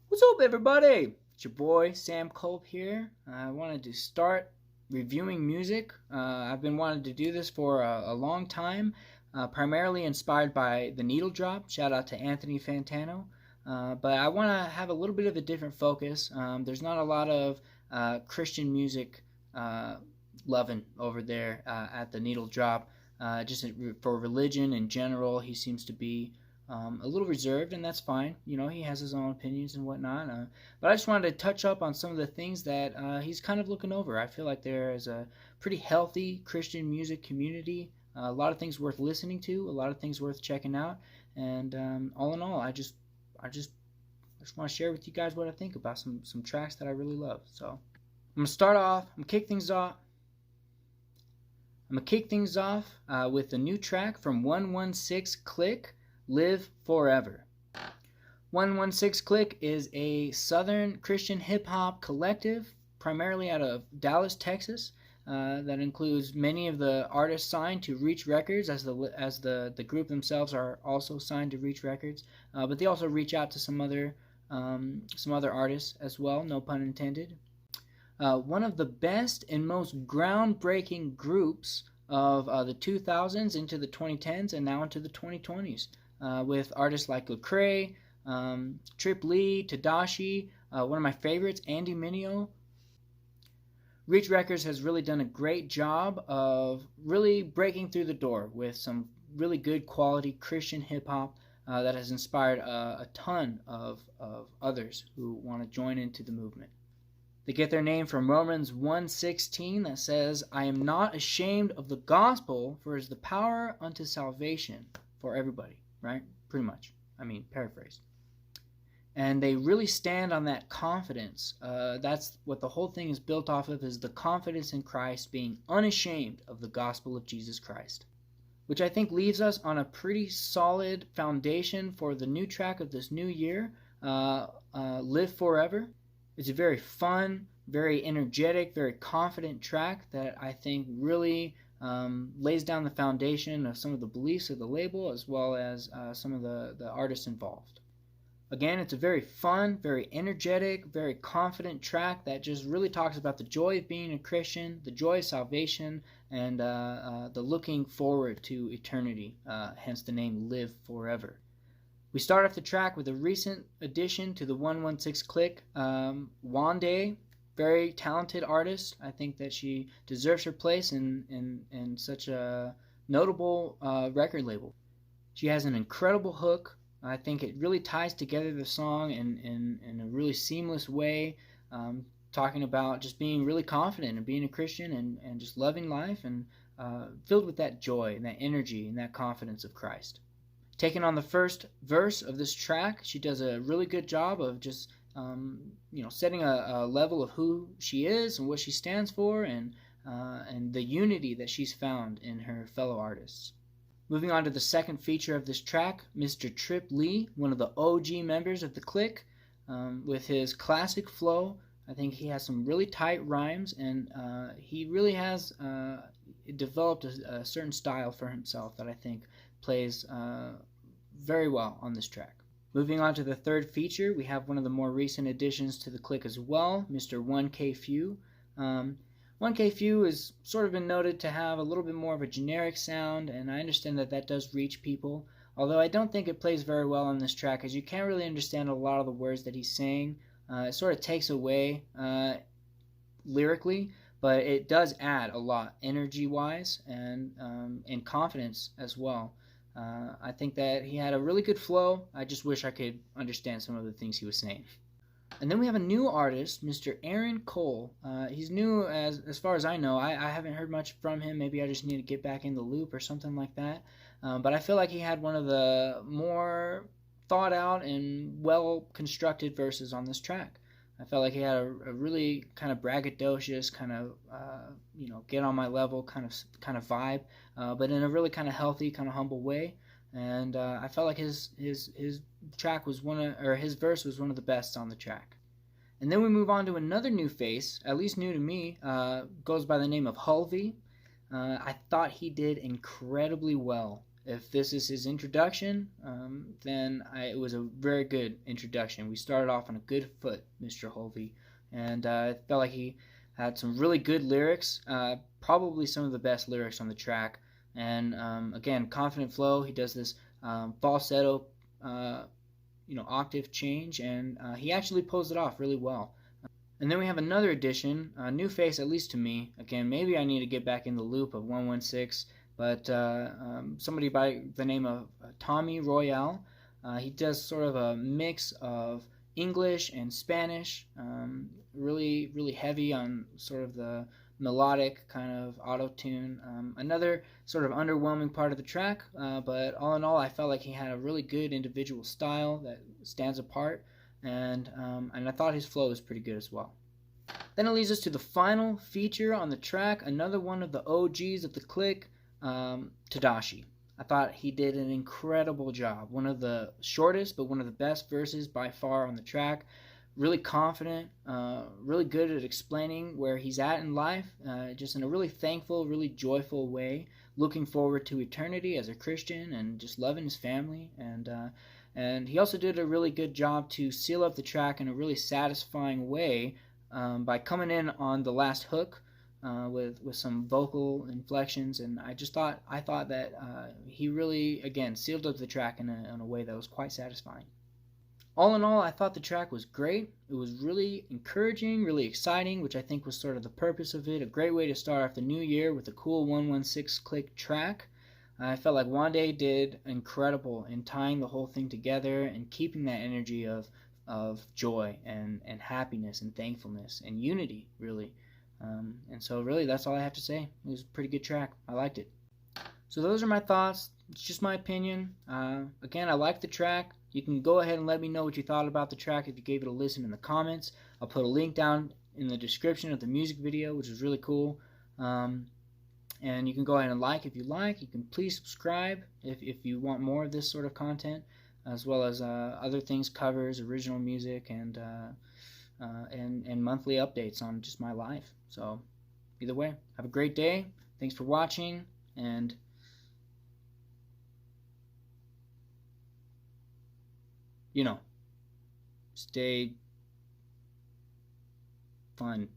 What's up, everybody? It's your boy Sam Culp here. I wanted to start reviewing music. I've been wanting to do this for a long time, primarily inspired by the Needle Drop. Shout out to Anthony Fantano. But I want to have a little bit of a different focus. There's not a lot of Christian music uh, loving over there at the Needle Drop. Just for religion in general, he seems to be a little reserved, and that's fine. You know, he has his own opinions and whatnot. But I just wanted to touch up on some of the things that he's kind of looking over. I feel like there is a pretty healthy Christian music community. A lot of things worth listening to, a lot of things worth checking out, and all in all, I just want to share with you guys what I think about some tracks that I really love. So I'm gonna start off. I'm gonna kick things off. With a new track from 116 Clique, Live Forever. 116 Clique is a southern Christian hip hop collective, primarily out of Dallas, Texas, that includes many of the artists signed to Reach Records, as the group themselves are also signed to Reach Records. But they also reach out to some other artists as well, no pun intended. One of the best and most groundbreaking groups of the 2000s into the 2010s and now into the 2020s, with artists like Lecrae, Trip Lee, Tadashi, one of my favorites, Andy Mineo. Reach Records has really done a great job of really breaking through the door with some really good quality Christian hip hop that has inspired a ton of others who want to join into the movement. They get their name from Romans 1:16 that says, I am not ashamed of the gospel, for it is the power unto salvation for everybody, right? Pretty much. I mean, paraphrased. And they really stand on that confidence. That's what the whole thing is built off of, is the confidence in Christ, being unashamed of the gospel of Jesus Christ. Which I think leaves us on a pretty solid foundation for the new track of this new year, Live Forever. It's a very fun, very energetic, very confident track that I think really lays down the foundation of some of the beliefs of the label, as well as some of the artists involved. Again, it's a very fun, very energetic, very confident track that just really talks about the joy of being a Christian, the joy of salvation, and the looking forward to eternity, hence the name Live Forever. We start off the track with a recent addition to the 116 Clique, Wande, very talented artist. I think that she deserves her place in such a notable record label. She has an incredible hook. I think it really ties together the song in a really seamless way, talking about just being really confident and being a Christian and just loving life and filled with that joy and that energy and that confidence of Christ. Taking on the first verse of this track, she does a really good job of just setting a level of who she is and what she stands for, and the unity that she's found in her fellow artists. Moving on to the second feature of this track, Mr. Trip Lee, one of the OG members of the Clique, with his classic flow. I think he has some really tight rhymes, and he really has developed a certain style for himself that I think plays very well on this track. Moving on to the third feature, we have one of the more recent additions to the Clique as well, Mr. 1K Few. 1K Few has sort of been noted to have a little bit more of a generic sound, and I understand that that does reach people, although I don't think it plays very well on this track, as you can't really understand a lot of the words that he's saying. It sort of takes away lyrically, but it does add a lot energy-wise and confidence as well. I think that he had a really good flow. I just wish I could understand some of the things he was saying. And then we have a new artist, Mr. Aaron Cole. He's new as far as I know. I haven't heard much from him. Maybe I just need to get back in the loop or something like that. But I feel like he had one of the more thought out and well constructed verses on this track. I felt like he had a really kind of braggadocious, kind of get on my level kind of vibe, but in a really kind of healthy, kind of humble way. And I felt like his track was his verse was one of the best on the track. And then we move on to another new face, at least new to me, goes by the name of Hulvey. I thought he did incredibly well if this is his introduction, then it was a very good introduction. We started off on a good foot, Mr. Hovey, and I felt like he had some really good lyrics, probably some of the best lyrics on the track. And again, confident flow. He does this falsetto, octave change, and he actually pulls it off really well. And then we have another addition, a new face, at least to me. Again, maybe I need to get back in the loop of 116, but somebody by the name of Tommy Royale. He does sort of a mix of English and Spanish, really, really heavy on sort of the melodic kind of auto tune. Another sort of underwhelming part of the track, but all in all, I felt like he had a really good individual style that stands apart, and I thought his flow was pretty good as well. Then it leads us to the final feature on the track, another one of the OGs of the clique, Tadashi. I thought he did an incredible job. One of the shortest, but one of the best verses by far on the track. Really confident, really good at explaining where he's at in life, just in a really thankful, really joyful way, looking forward to eternity as a Christian and just loving his family. And he also did a really good job to seal up the track in a really satisfying way by coming in on the last hook with some vocal inflections, and I thought that he really, again, sealed up the track in a way that was quite satisfying. All in all, I thought the track was great. It was really encouraging, really exciting, which I think was sort of the purpose of it. A great way to start off the new year with a cool 116 clique track. I felt like Wande did incredible in tying the whole thing together and keeping that energy of joy and happiness and thankfulness and unity, really. And so really that's all I have to say. It was a pretty good track. I liked it. So those are my thoughts. It's just my opinion. Again, I like the track. You can go ahead and let me know what you thought about the track if you gave it a listen in the comments. I'll put a link down in the description of the music video, which is really cool. And you can go ahead and like if you like. You can please subscribe if you want more of this sort of content, as well as other things, covers, original music, and monthly updates on just my life. So either way, have a great day. Thanks for watching, and stay fun.